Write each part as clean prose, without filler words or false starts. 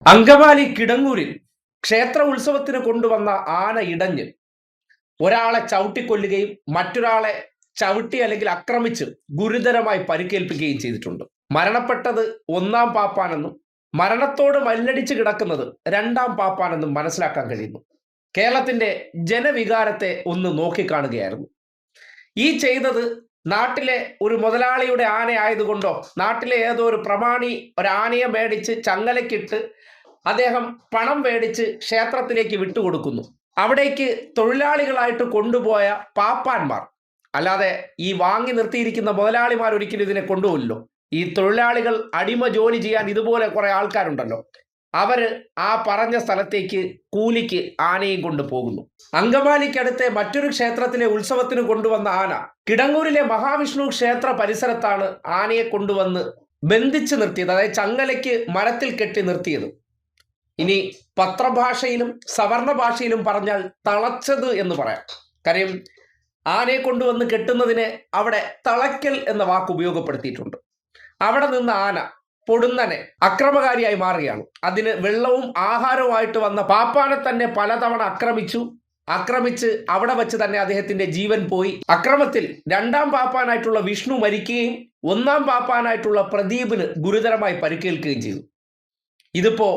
അങ്കമാലി കിടങ്ങൂരിൽ ക്ഷേത്ര ഉത്സവത്തിന് കൊണ്ടുവന്ന ആന ഇടഞ്ഞ് ഒരാളെ ചവിട്ടിക്കൊല്ലുകയും മറ്റൊരാളെ ചവിട്ടി അല്ലെങ്കിൽ ആക്രമിച്ച് ഗുരുതരമായി പരിക്കേൽപ്പിക്കുകയും ചെയ്തിട്ടുണ്ട്. മരണപ്പെട്ടത് ഒന്നാം പാപ്പാനെന്നും മരണത്തോട് മല്ലടിച്ച് കിടക്കുന്നത് രണ്ടാം പാപ്പാനെന്നും മനസ്സിലാക്കാൻ കഴിയുന്നു. കേരളത്തിന്റെ ജനവികാരത്തെ ഒന്ന് നോക്കിക്കാണുകയായിരുന്നു. ഈ ചെയ്തത് നാട്ടിലെ ഒരു മുതലാളിയുടെ ആന ആയതുകൊണ്ടോ നാട്ടിലെ ഏതോ ഒരു പ്രമാണി ഒരു ആനയെ മേടിച്ച് ചങ്ങലക്കിട്ട് അദ്ദേഹം പണം മേടിച്ച് ക്ഷേത്രത്തിലേക്ക് വിട്ടുകൊടുക്കുന്നു. അവിടേക്ക് തൊഴിലാളികളായിട്ട് കൊണ്ടുപോയ പാപ്പാന്മാർ, അല്ലാതെ ഈ വാങ്ങി നിർത്തിയിരിക്കുന്ന മുതലാളിമാർ ഒരിക്കലും ഇതിനെ കൊണ്ടുപോകില്ലോ. ഈ തൊഴിലാളികൾ അടിമ ജോലി ചെയ്യാൻ ഇതുപോലെ കുറെ ആൾക്കാരുണ്ടല്ലോ, അവര് ആ പറഞ്ഞ സ്ഥലത്തേക്ക് കൂലിക്ക് ആനയും കൊണ്ട് പോകുന്നു. അങ്കമാലിക്കടുത്തെ മറ്റൊരു ക്ഷേത്രത്തിലെ ഉത്സവത്തിന് കൊണ്ടുവന്ന ആന കിടങ്ങൂരിലെ മഹാവിഷ്ണു ക്ഷേത്ര പരിസരത്താണ് ആനയെ കൊണ്ടുവന്ന് ബന്ധിച്ച് നിർത്തിയത്, അതായത് ചങ്ങലയ്ക്ക് മരത്തിൽ കെട്ടി നിർത്തിയത്. ഇനി പത്രഭാഷയിലും സവർണ ഭാഷയിലും പറഞ്ഞാൽ തളച്ചത് എന്ന് പറയാം. കാര്യം ആനയെ കൊണ്ടുവന്ന് കെട്ടുന്നതിനെ അവിടെ തളയ്ക്കൽ എന്ന വാക്ക് ഉപയോഗപ്പെടുത്തിയിട്ടുണ്ട്. അവിടെ നിന്ന് ആന പൊടുന്നനെ അക്രമകാരിയായി മാറുകയാണ്. അതിന് വെള്ളവും ആഹാരവുമായിട്ട് വന്ന പാപ്പാനെ തന്നെ പലതവണ ആക്രമിച്ച് അവിടെ വെച്ച് തന്നെ അദ്ദേഹത്തിന്റെ ജീവൻ പോയി. അക്രമത്തിൽ രണ്ടാം പാപ്പാനായിട്ടുള്ള വിഷ്ണു മരിക്കുകയും ഒന്നാം പാപ്പാനായിട്ടുള്ള പ്രദീപിന് ഗുരുതരമായി പരിക്കേൽക്കുകയും ചെയ്തു. ഇതിപ്പോ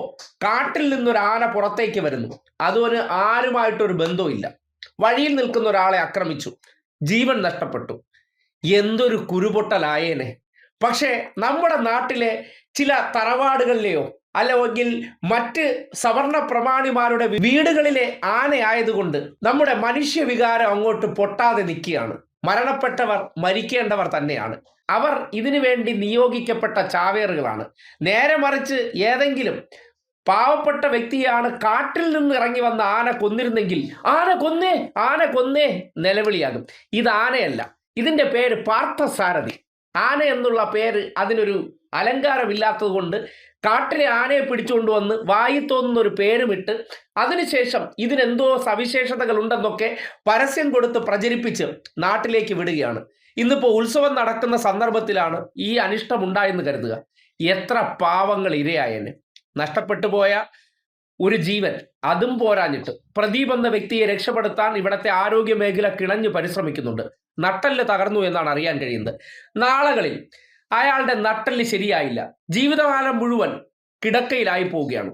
കാട്ടിൽ നിന്നൊരു ആന പുറത്തേക്ക് വരുന്നു. അതുപോലെ ആരുമായിട്ടൊരു ബന്ധവുമില്ല. വഴിയിൽ നിൽക്കുന്ന ഒരാളെ ആക്രമിച്ചു, ജീവൻ നഷ്ടപ്പെട്ടു. എന്തൊരു കുരുപൊട്ടലായേനെ. പക്ഷേ നമ്മുടെ നാട്ടിലെ ചില തറവാടുകളിലെയോ അല്ലെങ്കിൽ മറ്റ് സവർണ പ്രമാണിമാരുടെ വീടുകളിലെ ആനയായതുകൊണ്ട് നമ്മുടെ മനുഷ്യവികാരം അങ്ങോട്ട് പൊട്ടാതെ നിൽക്കുകയാണ്. മരണപ്പെട്ടവർ മരിക്കേണ്ടവർ തന്നെയാണ്. അവർ ഇതിനു വേണ്ടി നിയോഗിക്കപ്പെട്ട ചാവേറുകളാണ്. നേരെ മറിച്ച് ഏതെങ്കിലും പാവപ്പെട്ട വ്യക്തിയാണ് കാട്ടിൽ നിന്ന് ഇറങ്ങി വന്ന ആന കൊന്നിരുന്നെങ്കിൽ ആന കൊന്നേ നിലവിളിയാകും. ഇത് ആനയല്ല, ഇതിന്റെ പേര് പാർത്ഥസാരഥി. ആന എന്നുള്ള പേര് അതിനൊരു അലങ്കാരമില്ലാത്തത് കൊണ്ട് കാട്ടിലെ ആനയെ പിടിച്ചുകൊണ്ടുവന്ന് വായി തോന്നുന്ന ഒരു പേരുമിട്ട് അതിനുശേഷം ഇതിനെന്തോ സവിശേഷതകൾ ഉണ്ടെന്നൊക്കെ പരസ്യം കൊടുത്ത് പ്രചരിപ്പിച്ച് നാട്ടിലേക്ക് വിടുകയാണ്. ഇന്നിപ്പോൾ ഉത്സവം നടക്കുന്ന സന്ദർഭത്തിലാണ് ഈ അനിഷ്ടം ഉണ്ടായെന്ന് കരുതുക. എത്ര പാവങ്ങൾ ഇരയായെന്ന്. നഷ്ടപ്പെട്ടു പോയ ഒരു ജീവൻ, അതും പോരാഞ്ഞിട്ട് പ്രദീപ് എന്ന വ്യക്തിയെ രക്ഷപ്പെടുത്താൻ ഇവിടുത്തെ ആരോഗ്യ മേഖല കിണഞ്ഞു പരിശ്രമിക്കുന്നുണ്ട്. നട്ടെല്ല് തകർന്നു എന്നാണ് അറിയാൻ കഴിയുന്നത്. നാളുകളിൽ അയാളുടെ നട്ടെല്ല് ശരിയായില്ല, ജീവിതകാലം മുഴുവൻ കിടക്കയിലായി പോവുകയാണ്.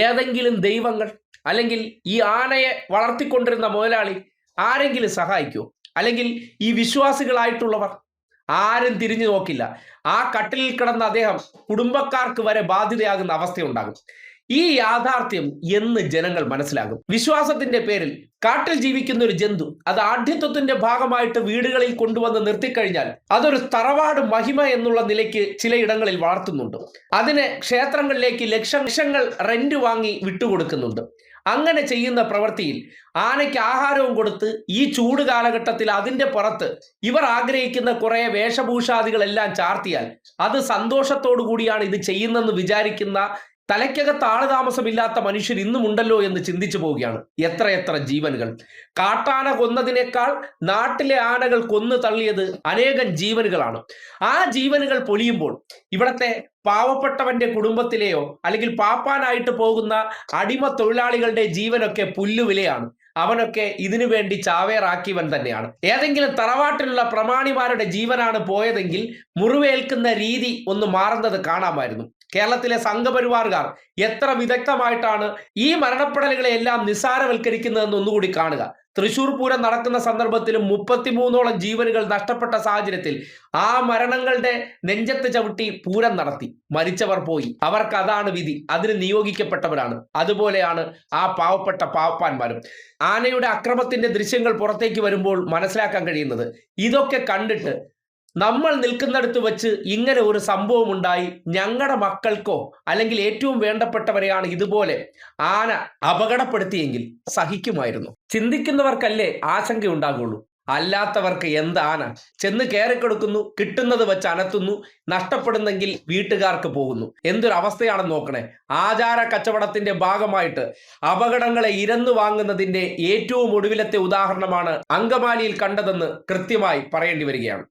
ഏതെങ്കിലും ദൈവങ്ങൾ അല്ലെങ്കിൽ ഈ ആനയെ വളർത്തിക്കൊണ്ടിരുന്ന മുതലാളി ആരെങ്കിലും സഹായിക്കുമോ? അല്ലെങ്കിൽ ഈ വിശ്വാസികളായിട്ടുള്ളവർ ആരും തിരിഞ്ഞു നോക്കില്ല. ആ കട്ടിലിൽ കിടന്ന അദ്ദേഹം കുടുംബക്കാർക്ക് വരെ ബാധ്യതയാകുന്ന അവസ്ഥയുണ്ടാകും. ഈ യാഥാർത്ഥ്യം എന്ന് ജനങ്ങൾ മനസ്സിലാകും? വിശ്വാസത്തിന്റെ പേരിൽ കാട്ടിൽ ജീവിക്കുന്ന ഒരു ജന്തു അത് ആഢ്യത്വത്തിന്റെ ഭാഗമായിട്ട് വീടുകളിൽ കൊണ്ടുവന്ന് നിർത്തിക്കഴിഞ്ഞാൽ അതൊരു തറവാട് മഹിമ എന്നുള്ള നിലയ്ക്ക് ചിലയിടങ്ങളിൽ വളർത്തുന്നുണ്ട്. അതിന് ക്ഷേത്രങ്ങളിലേക്ക് ലക്ഷങ്ങൾ റെന്റ് വാങ്ങി വിട്ടുകൊടുക്കുന്നുണ്ട്. അങ്ങനെ ചെയ്യുന്ന പ്രവൃത്തിയിൽ ആനയ്ക്ക് ആഹാരവും കൊടുത്ത് ഈ ചൂട് കാലഘട്ടത്തിൽ അതിന്റെ പുറത്ത് ഇവർ ആഗ്രഹിക്കുന്ന കുറെ വേഷഭൂഷാദികളെല്ലാം ചാർത്തിയാൽ അത് സന്തോഷത്തോടു കൂടിയാണ് ഇത് ചെയ്യുന്നതെന്ന് വിചാരിക്കുന്ന തലയ്ക്കകത്ത് താമസമില്ലാത്ത മനുഷ്യർ ഇന്നുമുണ്ടല്ലോ എന്ന് ചിന്തിച്ചു പോവുകയാണ്. എത്രയെത്ര ജീവനുകൾ! കാട്ടാന കൊന്നതിനേക്കാൾ നാട്ടിലെ ആനകൾ കൊന്നു തള്ളിയത് അനേകം ജീവനുകളാണ്. ആ ജീവനുകൾ പൊലിയുമ്പോൾ ഇവിടത്തെ പാവപ്പെട്ടവന്റെ കുടുംബത്തിലെയോ അല്ലെങ്കിൽ പാപ്പാനായിട്ട് പോകുന്ന അടിമ തൊഴിലാളികളുടെ ജീവനൊക്കെ പുല്ലുവിലയാണ്. അവനൊക്കെ ഇതിനു വേണ്ടി ചാവേറാക്കിയവൻ തന്നെയാണ്. ഏതെങ്കിലും തറവാട്ടിലുള്ള പ്രമാണിമാരുടെ ജീവനാണ് പോയതെങ്കിൽ മുറിവേൽക്കുന്ന രീതി ഒന്ന് മാറുന്നത് കാണാമായിരുന്നു. കേരളത്തിലെ സംഘപരിവാറുകാർ എത്ര വിദഗ്ധമായിട്ടാണ് ഈ മരണപ്പെടലുകളെ എല്ലാം നിസ്സാരവൽക്കരിക്കുന്നതെന്ന് ഒന്നുകൂടി കാണുക. തൃശൂർ പൂരം നടക്കുന്ന സന്ദർഭത്തിലും 33ഓളം ജീവനുകൾ നഷ്ടപ്പെട്ട സാഹചര്യത്തിൽ ആ മരണങ്ങളുടെ നെഞ്ചത്ത് ചവിട്ടി പൂരം നടത്തി. മരിച്ചവർ പോയി, അവർക്ക് അതാണ് വിധി, അതിന് നിയോഗിക്കപ്പെട്ടവരാണ്. അതുപോലെയാണ് ആ പാവപ്പെട്ട പാപ്പാന്മാരും. ആനയുടെ അക്രമത്തിന്റെ ദൃശ്യങ്ങൾ പുറത്തേക്ക് വരുമ്പോൾ മനസ്സിലാക്കാൻ കഴിയുന്നത്, ഇതൊക്കെ കണ്ടിട്ട് നമ്മൾ നിൽക്കുന്നിടത്ത് വെച്ച് ഇങ്ങനെ ഒരു സംഭവം ഉണ്ടായി ഞങ്ങളുടെ മക്കൾക്കോ അല്ലെങ്കിൽ ഏറ്റവും വേണ്ടപ്പെട്ടവരെയാണ് ഇതുപോലെ ആന അപകടപ്പെടുത്തിയെങ്കിൽ സഹിക്കുമായിരുന്നു. ചിന്തിക്കുന്നവർക്കല്ലേ ആശങ്ക ഉണ്ടാകുള്ളൂ. അല്ലാത്തവർക്ക് എന്താണ്? ചെന്ന് കയറിക്കൊടുക്കുന്നു, കിട്ടുന്നത് വെച്ച് അനത്തുന്നു, നഷ്ടപ്പെടുന്നെങ്കിൽ വീട്ടുകാർക്ക് പോകുന്നു. എന്തൊരു അവസ്ഥയാണെന്ന് നോക്കണേ. ആചാര കച്ചവടത്തിന്റെ ഭാഗമായിട്ട് അപകടങ്ങളെ ഇരന്നു വാങ്ങുന്നതിന്റെ ഏറ്റവും ഒടുവിലത്തെ ഉദാഹരണമാണ് അങ്കമാലിയിൽ കണ്ടതെന്ന് കൃത്യമായി പറയേണ്ടി വരികയാണ്.